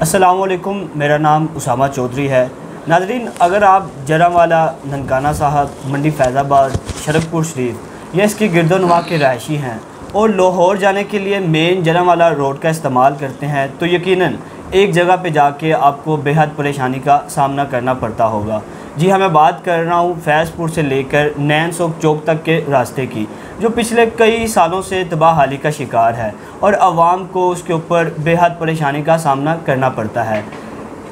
अस्सलामुअलैकुम, मेरा नाम उसामा चौधरी है। नाज़रीन, अगर आप जरावाला, ननकाना साहब, मंडी फैज़ाबाद, शरकपुर शरीफ या इसके गिरदोनवा के रहायशी हैं और लाहौर जाने के लिए मेन जरावाला रोड का इस्तेमाल करते हैं तो यकीनन एक जगह पे जाके आपको बेहद परेशानी का सामना करना पड़ता होगा। जी हाँ, मैं बात कर रहा हूँ फैज़पुर से लेकर नैन चौक तक के रास्ते की, जो पिछले कई सालों से तबाहाली का शिकार है और आवाम को उसके ऊपर बेहद परेशानी का सामना करना पड़ता है।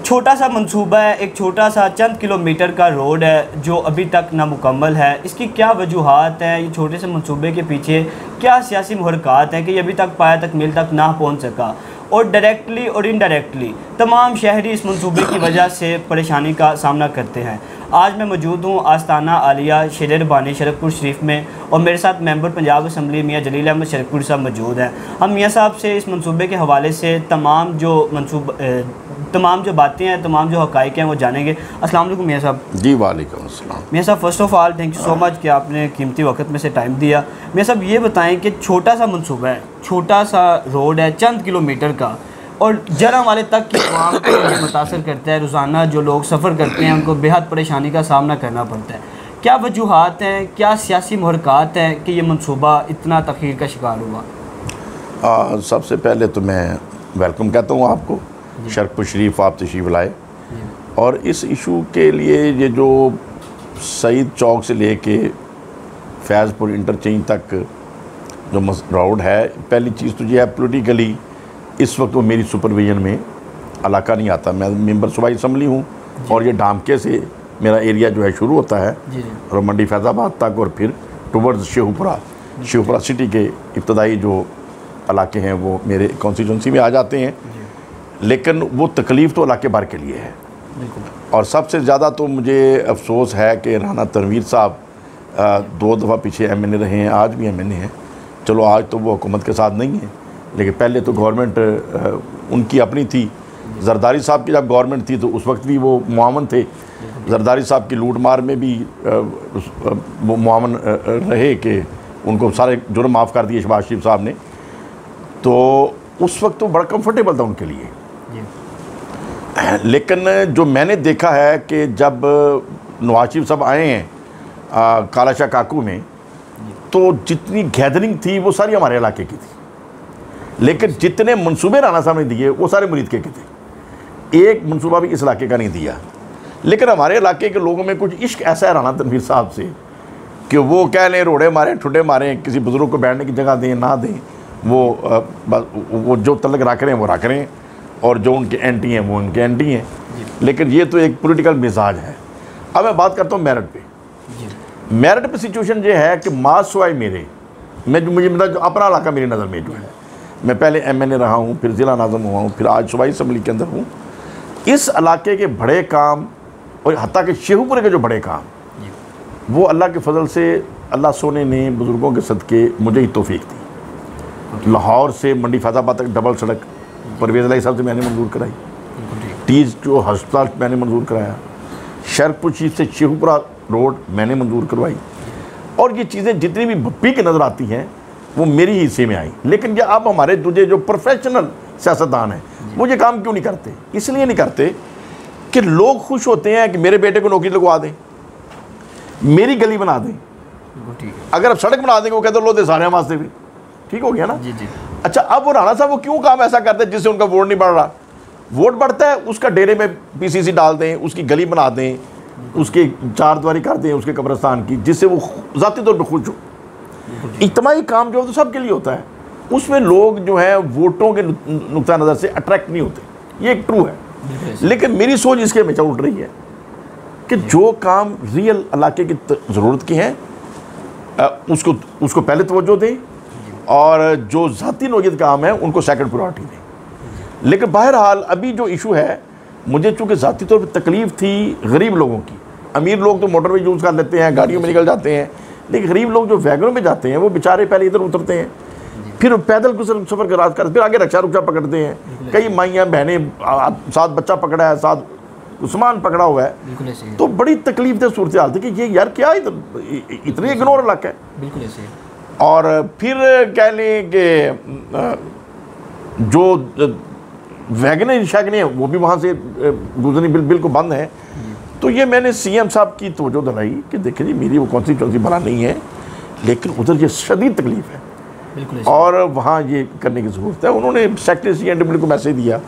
छोटा सा मंसूबा है, एक छोटा सा चंद किलोमीटर का रोड है जो अभी तक नामुकम्मल है। इसकी क्या वजूहात हैं, ये छोटे से मंसूबे के पीछे क्या सियासी मुहरकात हैं कि ये अभी तक पाया तक मिल तक ना पहुँच सका, और डायरेक्टली और इनडायरेक्टली तमाम शहरी इस मंसूबे की वजह से परेशानी का सामना करते हैं। आज मैं मौजूद हूँ आस्ताना आलिया शेर रबानी शरकपुर शरीफ में और मेरे साथ मेंबर पंजाब असम्बली मियाँ जलील अहमद शरकपुर साहब मौजूद हैं। हम मियाँ साहब से इस मंसूबे के हवाले से तमाम जो बातें हैं, तमाम जो हक़ाइक़ हैं वो जानेंगे। अस्सलाम वालेकुम मियाँ साहब। जी वालेकुम अस्सलाम। मियाँ साहब, first of all thank you so much कि आपने कीमती वक्त में से टाइम दिया। मियाँ साहब, ये बताएं कि छोटा सा मंसूबा है, छोटा सा रोड है चंद किलोमीटर का, और जरावाले तक की आवाम को ये मुतासर करता है। रोज़ाना जो लोग सफ़र करते हैं उनको बेहद परेशानी का सामना करना पड़ता है। क्या वजूहात हैं, क्या सियासी मुहरकात हैं कि ये मंसूबा इतना तख़ीर का शिकार हुआ? सबसे पहले तो मैं वेलकम कहता हूँ आपको, शरकपुर शरीफ आप तशरीफ़ लाए। और इस इशू के लिए ये जो सईद चौक से लेके फैज़पुर इंटरचेंज तक जो रोड है, पहली चीज़ तो ये है पोलिटिकली इस वक्त वो मेरी सुपरविजन में इलाका नहीं आता। मैं मेंबर सूबाई असम्बली हूँ और ये डामके से मेरा एरिया जो है शुरू होता है और मंडी फैज़ाबाद तक, और फिर टुवर्ड्स शेखपुरा सिटी के इब्तदाई जो इलाके हैं वो मेरे कॉन्स्टिट्यूंसी में आ जाते हैं। लेकिन वो तकलीफ़ तो इलाके भर के लिए है। और सबसे ज़्यादा तो मुझे अफसोस है कि राना तनवीर साहब 2 दफ़ा पीछे MNA रहे हैं, आज भी MNA हैं। चलो आज तो वो हुकूमत के साथ नहीं है, लेकिन पहले तो गवर्नमेंट उनकी अपनी थी। जरदारी साहब की जब गवर्नमेंट थी तो उस वक्त भी वो मुआवन थे। जरदारी साहब की लूट मार में भी वो मुआवन रहे कि उनको सारे जुर्म माफ़ कर दिए शहबाज शरीफ साहब ने। तो उस वक्त तो बड़ा कंफर्टेबल था उनके लिए। लेकिन जो मैंने देखा है कि जब नवाज शरीफ साहब आए हैं कालाशाह काकू में, तो जितनी गैदरिंग थी वो सारी हमारे इलाके की थी। लेकिन जितने मंसूबे राना साहब ने दिए वो सारे मुरीद के थे। एक मंसूबा भी इस इलाके का नहीं दिया। लेकिन हमारे इलाके के लोगों में कुछ इश्क ऐसा है राना तनवीर साहब से कि वो कह लें रोड़े मारें, ठुड्डे मारें, किसी बुज़ुर्ग को बैठने की जगह दें ना दें, वो जो तलक रख रहे हैं वो रख रहे हैं, और जो उनके एंटी हैं वो उनके एंटी हैं। लेकिन ये तो एक पॉलिटिकल मिजाज है। अब मैं बात करता हूँ मेरिट पे। मेरिट पे सिचुएशन ये है कि मास वाई मुझे मतलब जो अपना इलाका मेरी नज़र में जो है, मैं पहले MNA रहा हूँ, फिर ज़िला नाज़म हुआ हूँ, फिर आज सूबाई असम्बली के अंदर हूँ। इस इलाके के बड़े काम और हत्ता के शेखपुरे के जो बड़े काम, वो अल्लाह के फजल से अल्लाह सोने ने बुज़ुर्गों के सदक़े मुझे ही तौफीक दी। लाहौर से मंडी फैज़ाबाद तक डबल सड़क परवेज़ अली साहब से मैंने मंजूर कराई। तीज जो हस्पताल मैंने मंजूर कराया। शरकपुर शरीफ से शेखपुरा रोड मैंने मंजूर करवाई। और ये चीज़ें जितनी भी बप्पी की नज़र आती हैं वो मेरी ही हिस्से में आई। लेकिन ये अब हमारे दूसरे जो प्रोफेशनल सियासतदान हैं वो ये काम क्यों नहीं करते? इसलिए नहीं करते कि लोग खुश होते हैं कि मेरे बेटे को नौकरी लगवा दें, मेरी गली बना दें। अगर अब सड़क बना देंगे वो कहते लो दे सारे वास्ते भी ठीक हो गया ना। अच्छा, अब वो राणा साहब वो क्यों काम ऐसा करते हैं जिससे उनका वोट नहीं बढ़ रहा? वोट बढ़ता है, उसका डेरे में PCC डाल दें, उसकी गली बना दें, उसकी चारद्वारी कर दें उसके कब्रिस्तान की, जिससे वो ज़ाती तौर पर खुश हो। इज्तिमाई काम जो है तो सबके लिए होता है, उसमें लोग जो है वोटों के नुक्ता नज़र से अट्रैक्ट नहीं होते, ये एक ट्रू है। लेकिन मेरी सोच इसके हमेशा उठ रही है कि जो काम रियल इलाके की ज़रूरत के हैं उसको पहले तवज्जो दें, और जो ज़ाती नौयत काम है उनको सेकंड प्रायोरिटी दें। लेकिन बहरहाल अभी जो इशू है, मुझे चूँकि ज़ाती तौर पर तकलीफ़ थी गरीब लोगों की। अमीर लोग तो मोटरवे यूज़ कर लेते हैं, गाड़ियों में निकल जाते हैं, लेकिन गरीब लोग जो वैगनों में जाते हैं वो बेचारे पहले इधर उतरते हैं, फिर पैदल कुछ सफ़र कर, फिर आगे रक्षा पकड़ते हैं। कई माइयाँ बहनें, 7 बच्चा पकड़ा है, 7 सामान पकड़ा हुआ है। तो बड़ी तकलीफ दे सूरत हाल थी कि ये यार क्या इतनी इग्नोर इलाका है। बिल्कुल ऐसे। और फिर कह लें कि जो वैगन शैगने वो भी वहाँ से गुजरनी बिल्कुल बंद है। तो ये मैंने CM साहब की तवज्जो दिलाई कि देखें जी मेरी वो कॉन्स्टिट्यूंसी बना नहीं है, लेकिन उधर ये शदीद तकलीफ है और वहाँ ये करने की ज़रूरत है। उन्होंने सेक्रेटरी CNW को मैसेज दिया।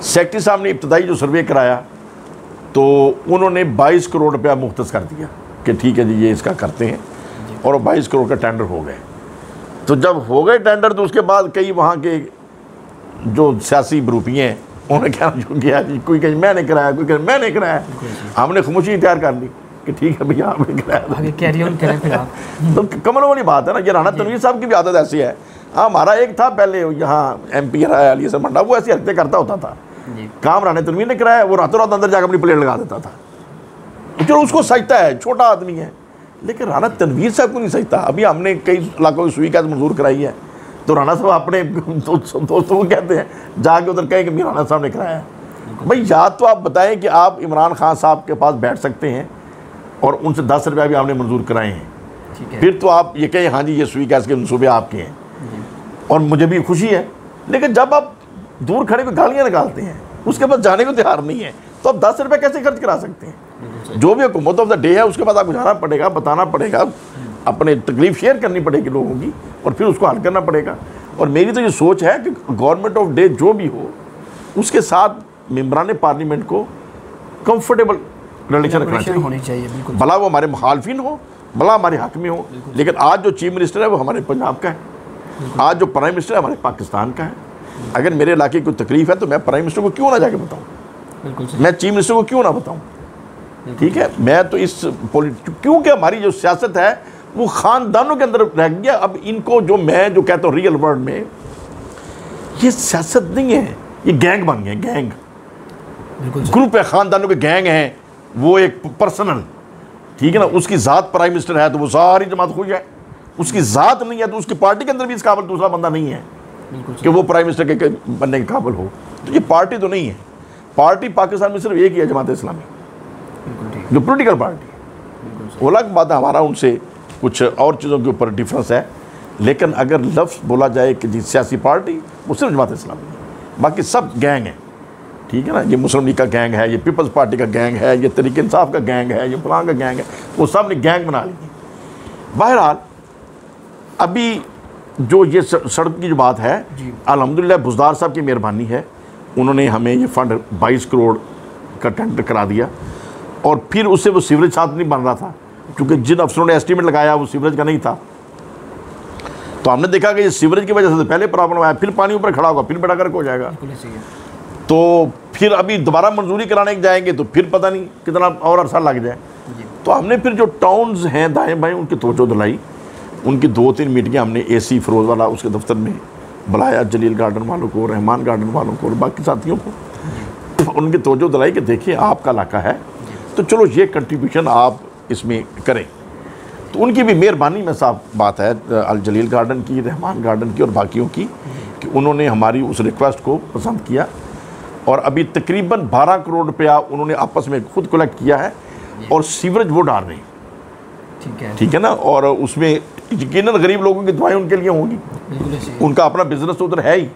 सेक्रेटरी साहब ने इब्तदाई जो सर्वे कराया तो उन्होंने 22 करोड़ रुपया मुख्तस कर दिया कि ठीक है जी ये इसका करते हैं, और 22 करोड़ का टेंडर हो गए। तो जब हो गए टेंडर तो उसके बाद कई वहाँ के जो सियासी ग्रुपियाँ हैं उन्होंने क्या जो किया जी, कोई कहे मैंने कराया, कोई कहे मैंने कराया। हमने खामोशी तैयार कर ली कि ठीक है भैया आपने कराया, कैरी ऑन करें फिर आप। तो कमल वाली बात है ना। ये राना तनवीर साहब की भी आदत ऐसी है। हाँ, हमारा एक था पहले यहाँ MP अली सर मंडा, वो ऐसी हरकतें करता होता था। काम राना तनवीर ने कराया, वो रातों रात अंदर जाकर अपनी प्लेट लगा देता था। चलो उसको सजता है, छोटा आदमी है, लेकिन राना तनवीर साहब को नहीं सजता। अभी हमने कई इलाकों की सुई गैस मंजूर कराई है तो राना साहब अपने दोस्तों को कहते हैं जाके उधर कहें कि राना साहब ने कराया। भाई या तो आप बताएं कि आप इमरान खान साहब के पास बैठ सकते हैं और उनसे 10 रुपया भी आपने मंजूर कराए हैं, फिर तो आप ये कहें हाँ जी ये सुई गैस के मनसूबे आपके हैं और मुझे भी खुशी है। लेकिन जब आप दूर खड़े को गालियाँ निकालते हैं, उसके बाद जाने को तैयार नहीं है, तो आप 10 रुपये कैसे खर्च करा सकते हैं? जो भी हुकूमत ऑफ द डे है उसके बाद आपको जाना पड़ेगा, बताना पड़ेगा, अपने तकलीफ शेयर करनी पड़ेगी लोगों की और फिर उसको हल करना पड़ेगा। और मेरी तो ये सोच है कि गवर्नमेंट ऑफ डे जो भी हो उसके साथ मेम्बरान पार्लियामेंट को कंफर्टेबल रिलेशन रखना चाहिए, भला वो हमारे मुखालफिन हो, भला हमारे हक में हो। लेकिन आज जो चीफ मिनिस्टर है वो हमारे पंजाब का है, आज जो प्राइम मिनिस्टर है हमारे पाकिस्तान का है। अगर मेरे इलाके की कोई तकलीफ है तो मैं प्राइम मिनिस्टर को क्यों ना जाके बताऊँ, मैं चीफ मिनिस्टर को क्यों ना बताऊँ? ठीक है, मैं तो इस क्योंकि हमारी जो सियासत है वो ख़ानदानों के अंदर रह गया। अब इनको जो मैं जो कहता हूँ रियल वर्ल्ड में ये सियासत नहीं है, ये गैंग बन गए, गैंग ग्रुप है, ख़ानदानों के गैंग हैं। वो एक पर्सनल, ठीक है ना, उसकी ज़ात प्राइम मिनिस्टर है तो वो सारी जमात खुश है, उसकी ज़ात नहीं है तो उसकी पार्टी के अंदर भी इस काबिल दूसरा बंदा नहीं है कि वो प्राइम मिनिस्टर के बनने के काबिल हो। तो ये पार्टी तो नहीं है, पार्टी पाकिस्तान में सिर्फ एक ही है, जमात इस्लामी, जो पोलिटिकल पार्टी। वो अलग बात है, हमारा उनसे कुछ और चीज़ों के ऊपर डिफरेंस है। लेकिन अगर लफ्ज़ बोला जाए कि जी सियासी पार्टी, वो सिर्फ जमात इस्लामी है, बाकी सब गैंग है। ठीक है ना, ये मुस्लिम लीग का गैंग है, ये पीपल्स पार्टी का गैंग है, ये तहरीक इंसाफ का गैंग है, ये फलां का गैंग है, वो सब ने गैंग बना ली। बहरहाल अभी जो ये सड़क की जो बात है, अल्हम्दुलिल्लाह बुज़दार साहब की मेहरबानी है, उन्होंने हमें ये फंड 22 करोड़ का टेंडर करा दिया। और फिर उससे वो सीवरेज साथ नहीं बन रहा था, क्योंकि जिन अफसरों ने एस्टीमेट लगाया वो सीवरेज का नहीं था। तो हमने देखा कि ये सीवरेज की वजह से पहले प्रॉब्लम आया, फिर पानी ऊपर खड़ा होगा, फिर बेड़ा गर्क हो जाएगा। तो फिर अभी दोबारा मंजूरी कराने जाएंगे तो फिर पता नहीं कितना और अरसा लग जाए। तो हमने फिर जो टाउन्स हैं दाएँ बाएँ उनकी तवज्जो दिलाई, उनकी 2-3 मीटिंगें हमने AC फिरोज वाला उसके दफ्तर में बुलाया, जलील गार्डन वालों को, रहमान गार्डन वालों को और बाकी साथियों को, उनकी तवज्जो दिलाई कि देखिए आपका इलाका है तो चलो ये कंट्रीब्यूशन आप इसमें करें। तो उनकी भी मेहरबानी में साफ बात है, अल जलील गार्डन की, रहमान गार्डन की और बाकियों की, कि उन्होंने हमारी उस रिक्वेस्ट को पसंद किया और अभी तकरीबन 12 करोड़ रुपया उन्होंने आपस में खुद कलेक्ट किया है और सीवरेज वो डाल रहे हैं। ठीक है ना, और उसमें यकीनन गरीब लोगों की दुआएं उनके लिए होंगी, उनका अपना बिजनेस तो उधर है ही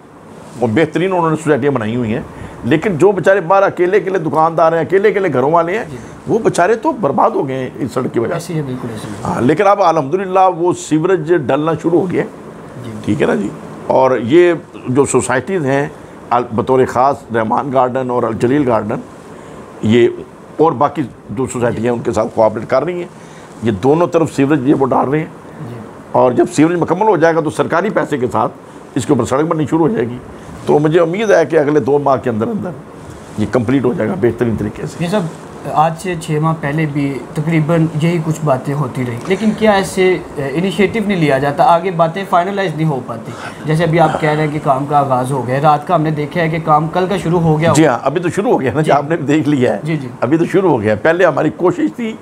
और बेहतरीन उन्होंने सोसाइटियाँ बनाई हुई हैं। लेकिन जो बेचारे बाहर अकेले अकेले दुकानदार हैं, अकेले अकेले घरों वाले हैं, वो बेचारे तो बर्बाद हो गए हैं इस सड़क की वजह से। हाँ, लेकिन अब अल्हम्दुलिल्लाह वो सीवरेज डलना शुरू हो गया, ठीक है ना जी। और ये जो सोसाइटीज़ हैं बतौर ख़ास रहमान गार्डन और अल जलील गार्डन, ये और बाकी जो सोसाइटी हैं उनके साथ कोऑपरेट कर रही हैं। ये दोनों तरफ सीवरेज ये वो डाल रहे हैं और जब सीवरेज मुकम्मल हो जाएगा तो सरकारी पैसे के साथ इसके ऊपर सड़क बननी शुरू हो जाएगी। तो मुझे उम्मीद है कि अगले 2 माह के अंदर अंदर ये कंप्लीट हो जाएगा बेहतरीन तरीके से। ये सब आज से 6 माह पहले भी तकरीबन यही कुछ बातें होती रही, लेकिन क्या ऐसे इनिशिएटिव नहीं लिया जाता, आगे बातें फाइनलाइज नहीं हो पाती? जैसे अभी आप कह रहे हैं कि काम का आगाज़ हो गया, रात का हमने देखा है कि काम कल का शुरू हो गया। जी हाँ, अभी तो शुरू हो गया ना, आपने देख लिया है। जी, अभी तो शुरू हो गया। पहले हमारी कोशिश थी,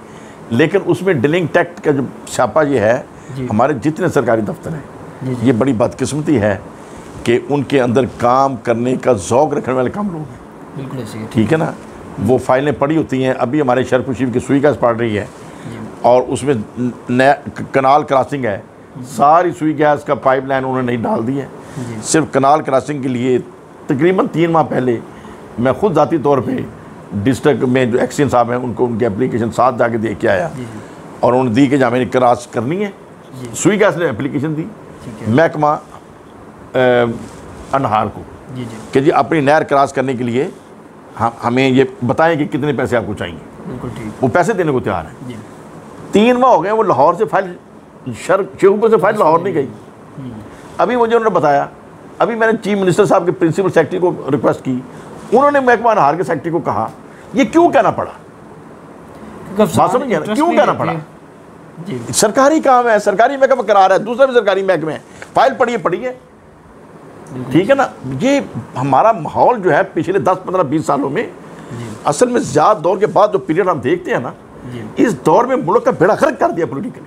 लेकिन उसमें डीलिंग टैक्ट का जो छापा ये है, हमारे जितने सरकारी दफ्तर हैं, ये बड़ी बदकिस्मती है कि उनके अंदर काम करने का ज़ौक़ रखने वाले कम लोग हैं। बिल्कुल ऐसे, ठीक है ना, वो फाइलें पड़ी होती हैं। अभी हमारे शरफ शरीफ की सुई गैस पड़ रही है और उसमें नया कनाल क्रॉसिंग है, सारी सुई गैस का पाइपलाइन उन्होंने नहीं डाल दी है। सिर्फ कनाल क्रॉसिंग के लिए तकरीबन 3 माह पहले मैं खुद ज़ाती तौर पे डिस्ट्रिक्ट में जो एक्सीन साहब हैं उनको उनकी एप्लीकेशन साथ जाके दे के आया और उन्होंने दी कि जहाँ मैंने क्रॉस करनी है सुई गैस ने एप्लीकेशन दी महकमा अनहार को कि जी अपनी नहर क्रॉस करने के लिए हमें ये बताएं कि कितने पैसे आपको चाहिए। बिल्कुल ठीक। वो पैसे देने को तैयार है। 3 माह हो गए, वो लाहौर से फाइल शेखुपुर से फाइल लाहौर नहीं गई। अभी मुझे उन्होंने बताया, अभी मैंने चीफ मिनिस्टर साहब के प्रिंसिपल सेक्रेटरी को रिक्वेस्ट की, उन्होंने महकमा अनहार के सेक्रेटरी को कहा ये क्यों कहना पड़ा, बात समझ गया, क्यों कहना पड़ा? सरकारी काम है, सरकारी महकमा करा रहा है, दूसरा भी सरकारी महकमे है, फाइल पढ़ी है, ठीक है ना। ये हमारा माहौल जो है पिछले 10, 15, 20 सालों में असल में ज़्यादा दौर के बाद जो पीरियड हम देखते हैं ना, इस दौर में मुल्क का बेड़ा गर्क कर दिया पॉलिटिकली।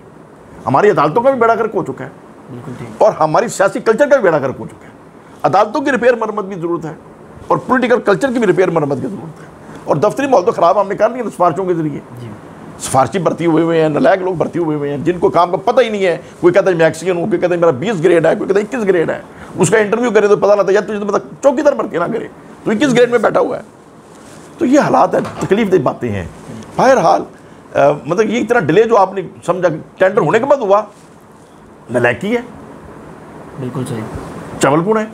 हमारी अदालतों का भी बेड़ा गर्क हो चुका है और हमारी सियासी कल्चर का भी बेड़ा गर्क हो चुका है। अदालतों की रिपेयर मरम्मत की ज़रूरत है और पॉलिटिकल कल्चर की भी रिपेयर मरम्मत की ज़रूरत है। और दफ्तरी माहौल तो ख़राब हमने कर लिया सिफारिशों के जरिए। सिफारशी भर्ती हुए हैं, नलायक लोग भर्ती हुए हैं जिनको काम का पता ही नहीं है। कोई कहता है मैं एक्सीजन हूँ, कोई कहता है मेरा 20 ग्रेड है, कोई कहता है 21 ग्रेड है। उसका इंटरव्यू करे तो पता लगता है यार तुझे तो पता चौकीदार भर्ती ना करे, तो 21 ग्रेड में बैठा हुआ है। तो ये हालात है, तकलीफ दे बातें हैं। बहरहाल मतलब ये इतना डिले जो आपने समझा टेंडर होने के बाद हुआ, नलायकी है, बिल्कुल सही, चवलपुर है।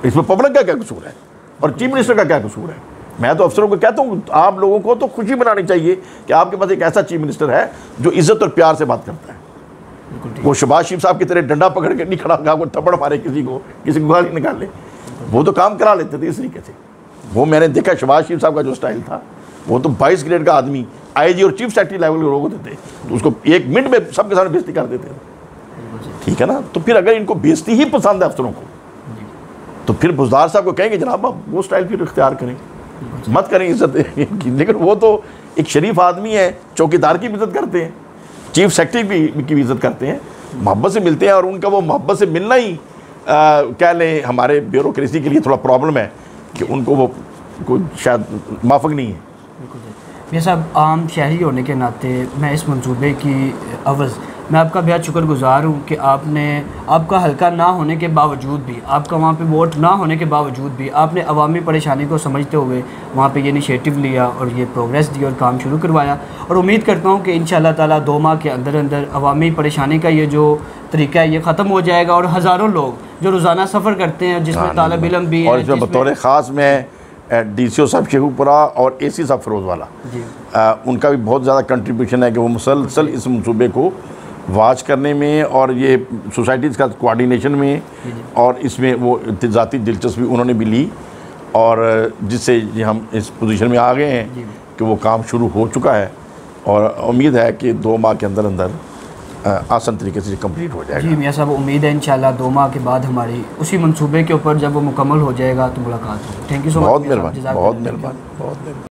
इसमें पब्लिक का क्या कसूर है और चीफ मिनिस्टर का क्या कसूर है? मैं तो अफसरों को कहता हूँ आप लोगों को तो खुशी बनानी चाहिए कि आपके पास एक ऐसा चीफ मिनिस्टर है जो इज्जत और प्यार से बात करता है। वो शहबाज शरीफ साहब की तरह डंडा पकड़ के नहीं खड़ा होगा, वो थप्पड़ मारे किसी को गाली निकाले, वो तो काम करा लेते थे इस तरीके से। वो मैंने देखा शहबाज शरीफ साहब का जो स्टाइल था, वो तो 22 ग्रेड का आदमी आईजी और चीफ सेक्रेटरी लेवल के लोग होते थे, तो उसको 1 मिनट में सबके सामने बेइज्जती कर देते थे, ठीक है ना। तो फिर अगर इनको बेइज्जती ही पसंद है अफसरों को, तो फिर बुजदार साहब को कहेंगे जनाब आप वो स्टाइल फिर इख्तियार करें, मत करें इज्जत की। लेकिन वो तो एक शरीफ आदमी है, चौकीदार की भी इज्जत करते हैं, चीफ सेक्रेटरी की भी इज्जत करते हैं, मोहब्बत से मिलते हैं। और उनका वो मोहब्बत से मिलना ही कह लें हमारे ब्यूरोक्रेसी के लिए थोड़ा प्रॉब्लम है कि उनको वो कोई शायद माफक नहीं है। ये सब आम शहरी होने के नाते मैं इस मंसूबे की अवज़ मैं आपका बेहद शुक्रगुज़ार हूँ कि आपका हल्का ना होने के बावजूद भी, आपका वहाँ पे वोट ना होने के बावजूद भी आपने अवामी परेशानी को समझते हुए वहाँ पे ये इनिशिएटिव लिया और ये प्रोग्रेस दी और काम शुरू करवाया। और उम्मीद करता हूँ कि इंशाअल्लाह ताला 2 माह के अंदर अंदर अवामी परेशानी का ये जो तरीका है ये ख़त्म हो जाएगा और हज़ारों लोग जो रोज़ाना सफ़र करते हैं, जिसमें तालिब इल्म भी और इसमें बतौर ख़ास में DCO साहब शेखुपुरा और AC साहब फिरोज़वाला, उनका भी बहुत ज़्यादा कंट्रीब्यूशन है कि वो मुसलसल इस मंसूबे को वाच करने में और ये सोसाइटीज़ का कोऑर्डिनेशन में और इसमें वो ज़ाती दिलचस्पी उन्होंने भी ली और जिससे हम इस पोजीशन में आ गए हैं कि वो काम शुरू हो चुका है और उम्मीद है कि 2 माह के अंदर अंदर आसान तरीके से कंप्लीट हो जाएगा। जी मियां साहब, उम्मीद है इंशाल्लाह 2 माह के बाद हमारी उसी मंसूबे के ऊपर जब वो मुकम्मल हो जाएगा तो मुलाकात होगी। Thank you so much. बहुत मेहरबानी, बहुत मेहरबानी, बहुत मेहरबानी।